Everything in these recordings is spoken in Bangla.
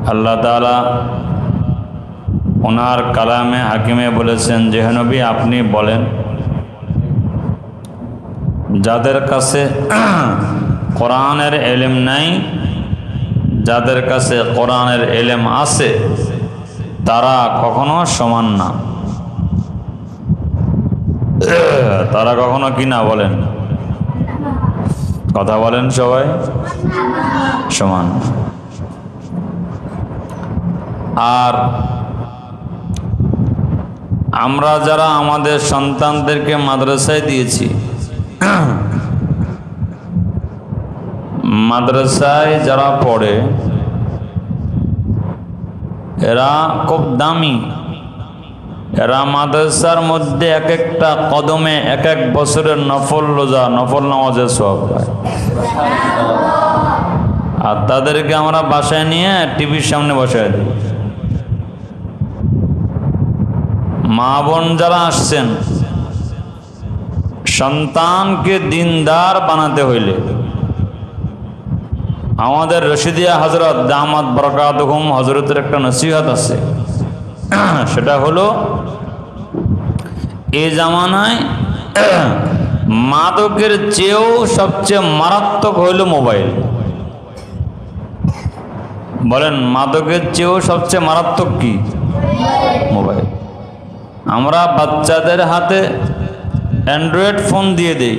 আল্লাহ তাআলা ওনার কালামে হাকিমে বলেছেন যে হে নবী আপনি বলেন যাদের কাছে কোরআনের ইলম নাই, যাদের কাছে কোরআনের ইলম আছে তারা কখনো সমান না। তারা কখনো কি না বলেন, কথা বলেন সবাই, সমান। আর আমরা যারা আমাদের সন্তানদেরকে মাদ্রাসায় দিয়েছি, মাদ্রাসায় যারা পড়ে এরা খুব দামি। এরা মাদ্রাসার মধ্যে এক একটা কদমে এক এক বছরের নফল রোজা, নফল নামাজের সওয়াব পায়। আর তাদেরকে আমরা বাসায় নিয়ে টিভির সামনে বসায় দিই। মা বোন যারা আসছেন, সন্তানকে দিনদার বানাতে হইলে আমাদের রশিদিয়া হযরত দামাত বরকাতুহুম হযরতের একটা নসিহত আছে। সেটা হলো এই জামানায় মাদকের চেয়েও সবচেয়ে মারাত্মক হইল মোবাইল। বলেন মাদকের চেয়েও সবচেয়ে মারাত্মক কি? মোবাইল। আমরা বাচ্চাদের হাতে অ্যান্ড্রয়েড ফোন দিয়ে দেই।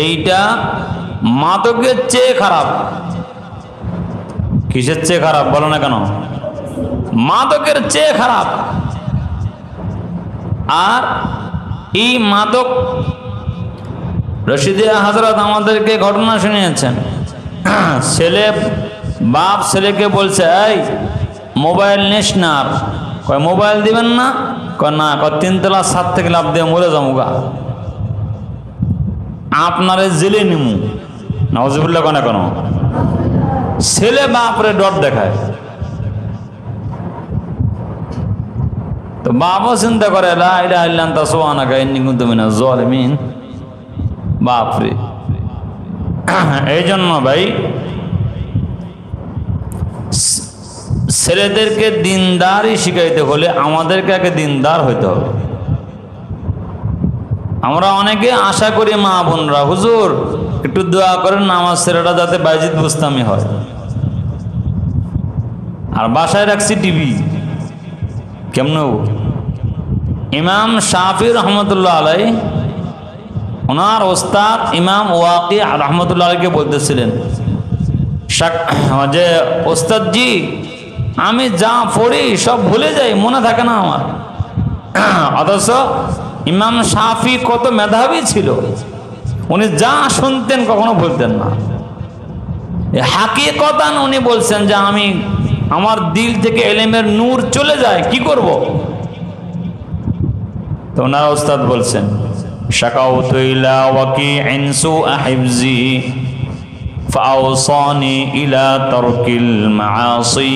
এইটা মাদকের চেয়ে খারাপ। কিসের চেয়ে খারাপ বলো না কেন? মাদকের চেয়ে খারাপ। আর এই মাদক, রশিদিয়া হযরত আমাদেরকে ঘটনা শুনিয়েছেন। ছেলে, বাপ ছেলেকে বলছে এই মোবাইল নিস না। আর কয় মোবাইল দিবেন না? কয় না। কয় 3 তলা ছাদ থেকে লাফ দিয়ে মরে যামুগা, আপনারে জেলে নিমু। নাউজুবিল্লাহ কেন কেন? ছেলে বাপরে ডর দেখায়। তো বাপও চিন্তা করে লা ইলাহা ইল্লা আনতা সুবহানাকা ইন্নী কুনতু মিনাজ জালিমিন। বাপরে। এই জন্য ভাই ছেলেদেরকে দিনদারি শিখাইতে হলে আমাদেরকে আগে দিনদার হইতে হবে। আমরা অনেকে আশা করি মা বোনরা, হুজুর একটু দোয়া করেন না আমার ছেলেটা যাতে বাইজিদ বুস্তামি হয়। আর বাসায় রাখছি টিভি। কেমন? ইমাম শাফি রহমতুল্লাহ আলাই ওনার ওস্তাদ ইমাম ওয়াকি রহমতুল্লাহ আলাইকে বলতেছিলেন যে ওস্তাদজি আমি যা পড়ি সব ভুলে যাই, মনে থাকে না আমার। অথচ ইমাম শাফি কত মেধাবী ছিল, উনি যা শুনতেন কখনো ভুলতেন না। হাকিকতান উনি বলছেন যে আমি আমার দিল থেকে ইলমের নূর চলে যায়, কি করব? তো ওনার ওস্তাদ বলছেন শাকাউতু ইলা ওয়াকি'ইন সুআ হিফজি ফাওসানি ইলা তারকিল মাআসি।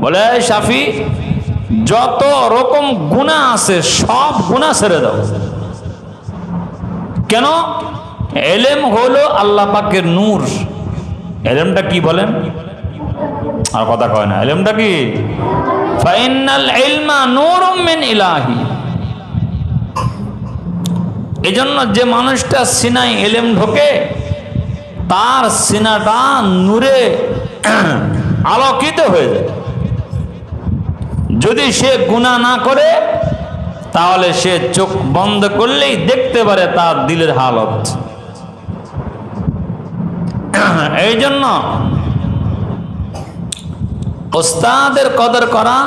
বলে শাফি যত রকম গুনাহ আছে সব গুনাহ ছেড়ে দাও। কেন? ইলম হলো আল্লাহ পাকের নূর। ইলমটা কি বলেন? আর কথা কয় না। ইলমটা কি? ফাইনাল ইলমা নূরুম মিন ইলাহি। এজন্য যে মানুষটা সিনায় ইলম ঢোকে তার সিনাটা নূরে আলোকিত হয়ে যায়। যদি সে গুনাহ না করে তাহলে সে চোখ বন্ধ করলেই দেখতে পারে তার দিলের হালত। এই জন্য ওস্তাদের কদর করা।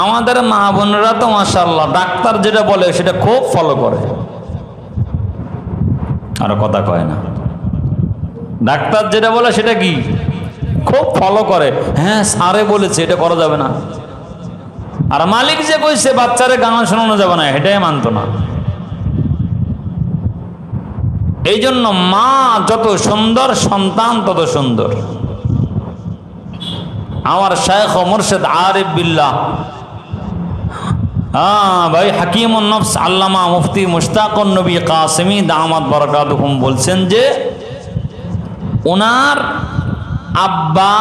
আমাদের মা বোনেরা তো মাশাআল্লাহ ডাক্তার যেটা বলে সেটা খুব ফলো করে। আর কথা কয় না। ডাক্তার যেটা বলে সেটা কি খুব ফলো করে। হ্যাঁ স্যারে বলেছে এটা করা যাবে না, আর মালিক যে কইছে বাচ্চারে গান শোনানো যাবে না এটাই মানতো না। এই জন্য মা যত সুন্দর সন্তান তত সুন্দর। আমার শায়খ ও মুর্শিদ আরিফ বিল্লাহ হ্যাঁ ভাই, হাকিমুন নফস আল্লামা মুফতি মুশতাকুন নবী কাসেমি দামাত বারাকাতুহুম বলছেন যে ওনার আব্বা,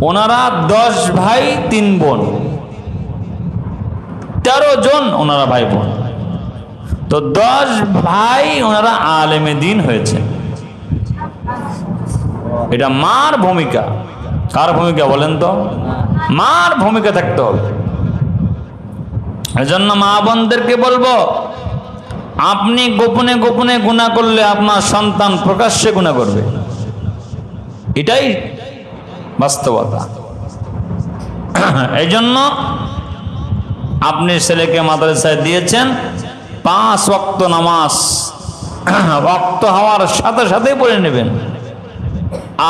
ওনারা 10 ভাই 3 বোন, 13 জন ওনারা ভাই বোন। তো 10 ভাই ওনারা আলেমে দিন হয়েছে। এটা মার ভূমিকা। কার ভূমিকা বলেন তো? মার ভূমিকা থাকতে হবে। এজন্য মা বোনদেরকে বলবো, আপনি গোপনে গোপনে গুনাহ করলে আপনার সন্তান প্রকাশ্যে গুনাহ করবে, এটাই বাস্তবতা। এই জন্য আপনি ছেলেকে মাদ্রাসায় দিয়েছেন, 5 ওয়াক্ত নামাজ ওয়াক্ত হওয়ার সাথে সাথেই পড়ে নেবেন।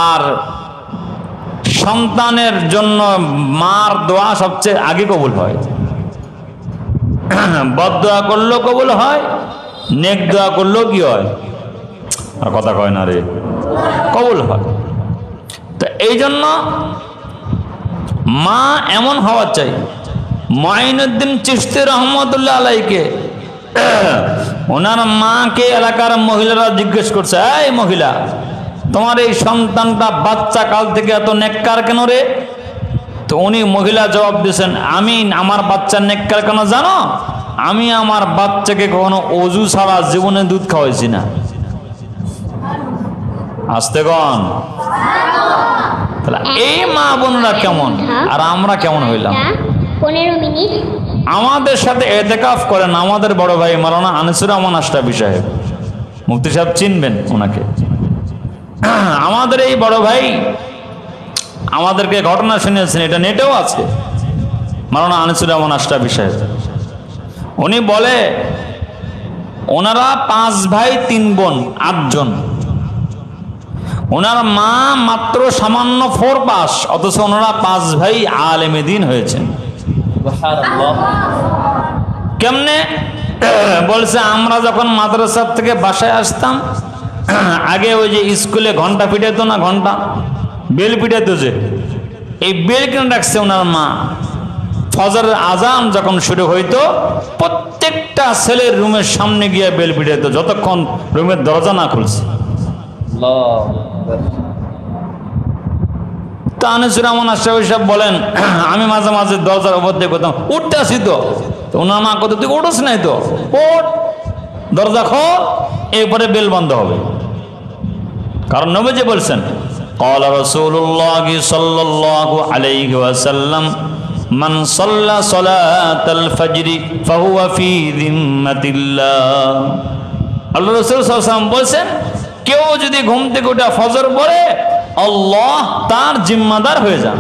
আর সন্তানের জন্য মার দোয়া সবচেয়ে আগে কবুল হয়। বদদোয়া করলেও কবুল হয়, নেক দোয়া করলেও কি হয়? আর কথা কয় না রে, কবুল হয়। তো এই জন্য মা এমন হওয়া চাই। মুঈনুদ্দিন চিশতি রহমতুল্লাহ আলাইকে ওনার মাকে এলাকার মহিলারা জিজ্ঞেস করছে, এই মহিলা, তোমার এই সন্তানটা বাচ্চা কাল থেকে এত নেককার কেন রে? তো উনি মহিলা জবাব দিয়েছেন, আমি আমার বাচ্চার নেককার কেন জানো? আমি আমার বাচ্চাকে কখনো অজু ছাড়া জীবনে দুধ খাওয়াইছি না। আসতে গন। তাহলে এই মা বোনরা কেমন আর আমরা কেমন হইলাম? 15 মিনিট। আমাদের সাথে এতেকাফ করেন আমাদের বড় ভাই মাওলানা আনিসুর রহমান আশরাফি সাহেব, মুফতি সাহেব চিনবেন ওনাকে। আমাদের এই বড় ভাই আমাদেরকে ঘটনা শুনিয়েছেন, এটা নেটেও আছে। মাওলানা আনিসুর রহমান আশরাফি সাহেব উনি বলে, ওনারা 5 ভাই 3 বোন 8 জন। ওনার মা মাত্র সামান্য 4 পাস, অথচ ওনারা 5 ভাই আলেমে দিন হয়েছেন। কেমনে? বলছে, আমরা যখন মাদ্রাসা থেকে বাসায় আসতাম, আগে ওই যে স্কুলে ঘন্টা পিটাইতো না, ঘন্টা বেল পিটাইতো, যে এই বেল কেন রাখছে ওনার মা। ফজরের আজান যখন শুরু হইতো, প্রত্যেকটা ছেলের রুমের সামনে গিয়ে বেল পিটাইতো যতক্ষণ রুমের দরজা না খুলছে। তা আনিসুর রহমান আশরাফি সাহেব বলেন, আমি মাঝে মাঝে দরজার উপর দিয়ে করতাম, উঠতে আসি তো ওনার মা কত, তুই উঠোস নাই তো, ওঠ, দরজা খোল, এরপরে বেল বন্ধ হবে। কারণ নবীজি বলছেন, ক্বালা রাসূলুল্লাহ সাল্লাল্লাহু আলাইহি ওয়াসাল্লাম, মান সাল্লা সালাতাল ফজরি ফাহুয়া ফি যিম্মাতিল্লাহ। আল্লাহ রাসূল সাল্লাল্লাহু আলাইহি ওয়াসাল্লাম বলেন, কেউ যদি ঘুম থেকে উঠে ফজর পড়ে, আল্লাহ তার জিম্মাদার হয়ে যান।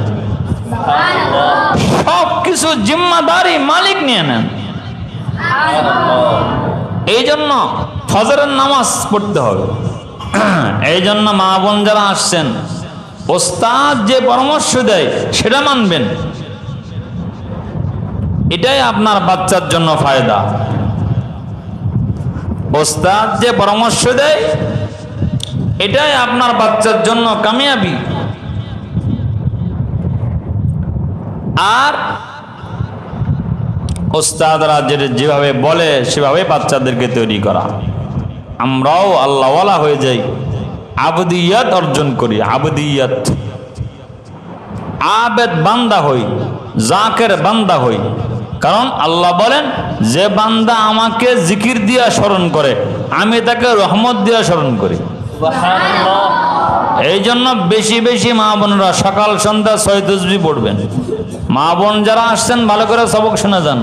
সব কিছু জিম্মাদারি মালিক নিয়ে নেন। এই জন্য ফজরের নামাজ পড়তে হবে। এই জন্য মা বোন যারা আসছেন, ওস্তাদ যে পরামর্শ দেয় সেটা মানবেন, এটাই আপনার বাচ্চার জন্য ফায়দা। ওস্তাদ যে পরামর্শ দেয় এটাই আপনার বাচ্চার জন্য কামিয়াবি। আর ওস্তাদরা যেভাবে বলে সেভাবে বাচ্চাদেরকে তৈরি করা। আমরাও আল্লাহওয়ালা হয়ে যাই, আবদিয়াত অর্জন করি, আবদিয়াত, আবেদ বান্দা হই, জাকের বান্দা হই। কারণ আল্লাহ বলেন, যে বান্দা আমাকে জিকির দিয়া স্মরণ করে আমি তাকে রহমত দিয়া স্মরণ করি। এই জন্য বেশি বেশি মা বোনরা সকাল সন্ধ্যা 6 তাসবিহ পড়বেন। মা বোন যারা আসছেন ভালো করে সবক শুনে যান।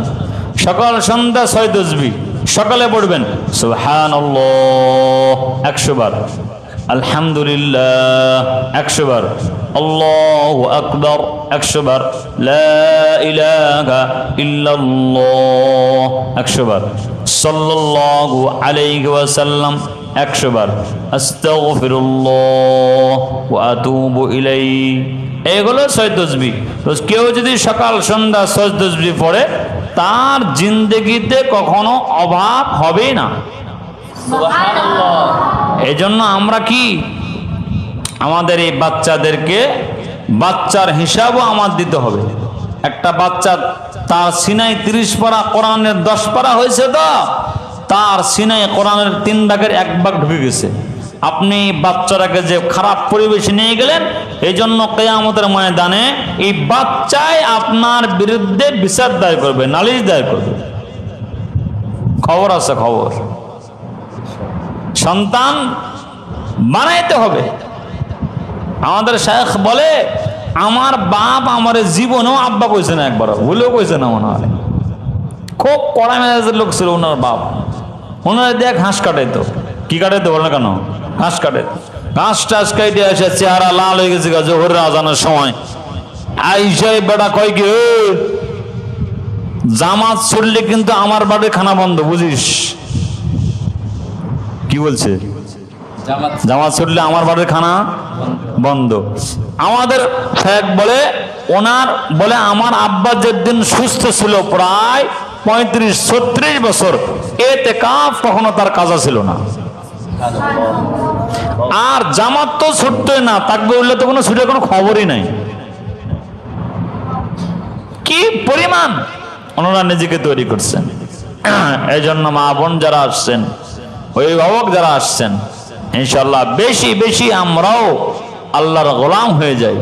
সকাল সন্ধ্যা 6 তাসবিহ সকালে পড়বেন, সুবহানাল্লাহ 100 বার, আলহামদুলিল্লাহ 100 বার, আল্লাহু আকবার 100 বার, লা ইলাহা ইল্লাল্লাহ 100 বার, সাল্লাল্লাহু আলাইহি ওয়াসাল্লাম 100 বার, আস্তাগফিরুল্লাহ ওয়া আতুবু ইলাইহি। এগুলো 6 তাসবিহ। তো কেউ যদি সকাল সন্ধ্যা 6 তাসবিহ পড়ে, তার জিন্দেগিতে কখনো অভাব হবে না। এই জন্য আমরা কি আমাদের এই বাচ্চাদেরকে বাচ্চার হিসাবও আমার দিতে হবে। একটা বাচ্চা তার সিনাই 30 পারা কোরআনের 10 পারা হয়েছে, তো তার সিনাই কোরআনের 3 ভাগের 1 ভাগ ঢুকে গেছে। আপনি বাচ্চাটাকে যে খারাপ পরিবেশে নিয়ে গেলেন, এই জন্য কিয়ামতের ময়দানে এই বাচ্চাই আপনার বিরুদ্ধে বিচার দায়ের করবে, নালিশ দায়ের করবে। খবর আছে, খবর। সন্তান বানাইতে হবে। আমাদের শায়েখ বলে, আমার বাপ আমার জীবনেও আব্বা কইছে না, একবার ভুলেও কইছে না মনে হয়। খুব কড়া মেজাজের লোক ছিল ওনার বাপ। ওনার দেখ ঘাস কাটাইতো। কি কাটাইতো বলে না কেন? ঘাস কাটে। ঘাস টাস কাইটে আসে চেহারা লাল হয়ে গেছে জোহরের আজানের সময়। আইসাই বেটা কয় কি, জামাত ছুটলে কিন্তু আমার বাড়ির খানা বন্ধ, বুঝিস? কি বলছে? জামাত ছুটলে আমার বাড়ির খানা বন্ধ। আমাদের বলে, ওনার বলে আমার আব্বা যেদিন সুস্থ ছিল প্রায় 35-36 বছর, এতেকাফ কখনো তার কাজা ছিল না। আর জামাত তো ছুটতোই না, তাকবীর বললে তো কোনো ছুটে কোনো খবরই নাই। কি পরিমাণ ওনারা নিজেকে তৈরি করছেন। এই জন্য মা বোন যারা আসছেন, অভিভাবক যারা আসছেন, ইনশাআল্লাহ বেশি বেশি আমরাও আল্লাহর গোলাম হয়ে যাই।